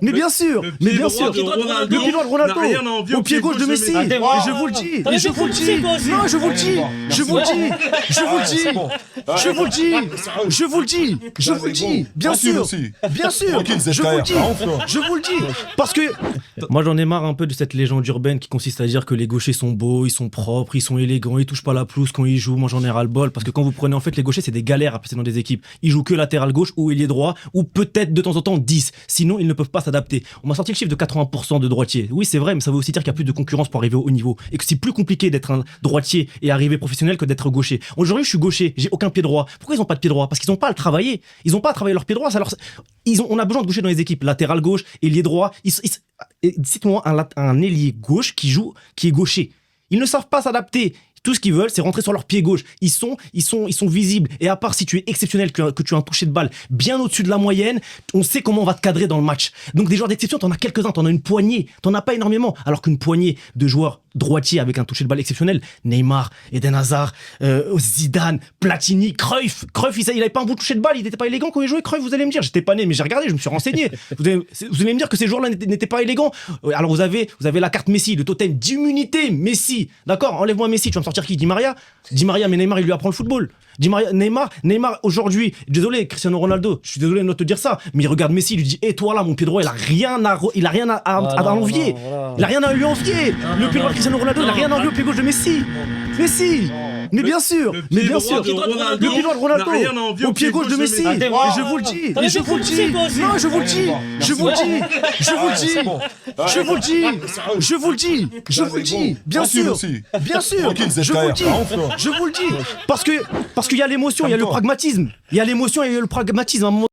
Mais bien sûr, mais bien sûr. Le pied droit de Ronaldo, au pied gauche de Messi. Et je vous le dis, et je vous le dis. Non, je vous le dis, je vous le dis, je vous le dis, je vous le dis, je vous le dis, je vous le dis. Bien sûr, bien sûr. Je vous le dis, je vous le dis. Parce que moi j'en ai marre un peu de cette légende urbaine qui consiste à dire que les gauchers sont beaux, ils sont propres, ils sont élégants, ils touchent pas la pelouse quand ils jouent. Moi j'en ai ras le bol parce que quand vous prenez en fait les gauchers, c'est des galères à passer dans des équipes. Ils jouent que latéral gauche ou ailier droit ou peut-être de temps en temps 10. Sinon ils ne peuvent pas s'adapter. On m'a sorti le chiffre de 80% de droitiers. Oui c'est vrai, mais ça veut aussi dire qu'il y a plus de concurrence pour arriver au haut niveau et que c'est plus compliqué d'être un droitier et arriver professionnel que d'être gaucher. Aujourd'hui je suis gaucher, j'ai aucun pied droit. Pourquoi ils ont pas de pied droit? Parce qu'ils ont pas à le travailler. Ils ont pas à travailler leur pied droit. On a besoin de gaucher dans les équipes. Latéral gauche, ailier droit. Cite-moi un ailier gauche qui est gaucher. Ils ne savent pas s'adapter. Tout ce qu'ils veulent, c'est rentrer sur leur pied gauche. Ils sont visibles. Et à part si tu es exceptionnel, que tu as un toucher de balle bien au-dessus de la moyenne, on sait comment on va te cadrer dans le match. Donc des joueurs d'exception, t'en as quelques-uns, t'en as une poignée. T'en as pas énormément. Alors qu'une poignée de joueurs droitiers avec un toucher de balle exceptionnel, Neymar, Eden Hazard, Zidane, Platini, Cruyff, il avait pas un bon toucher de balle, il n'était pas élégant quand il jouait. Cruyff, vous allez me dire, j'étais pas né, mais j'ai regardé, je me suis renseigné. Vous allez me dire que ces joueurs-là n'étaient pas élégants. Alors vous avez la carte Messi, le totem d'immunité Messi. D'accord, enlève-moi Messi, tu vas me sortir qui? Di Maria, mais Neymar il lui apprend le football. Neymar aujourd'hui, désolé Cristiano Ronaldo, je suis désolé de te dire ça, mais il regarde Messi, il lui dit toi là mon pied droit, il a rien à envier. Il a rien à lui envier. Le pied droit de Cristiano Ronaldo, il a rien à envier au pied gauche de Messi. Mais bien sûr, le pied droit de Ronaldo, au pied gauche de Messi. Et je vous le dis, et je vous le dis. Non, je vous le dis, je vous le dis, je vous le dis, je vous le dis, je vous le dis, je vous le dis. Bien sûr, bien sûr, je vous le dis, je vous le dis. Parce qu'il y a l'émotion, il y a le pragmatisme. Il y a l'émotion et il y a le pragmatisme. À un moment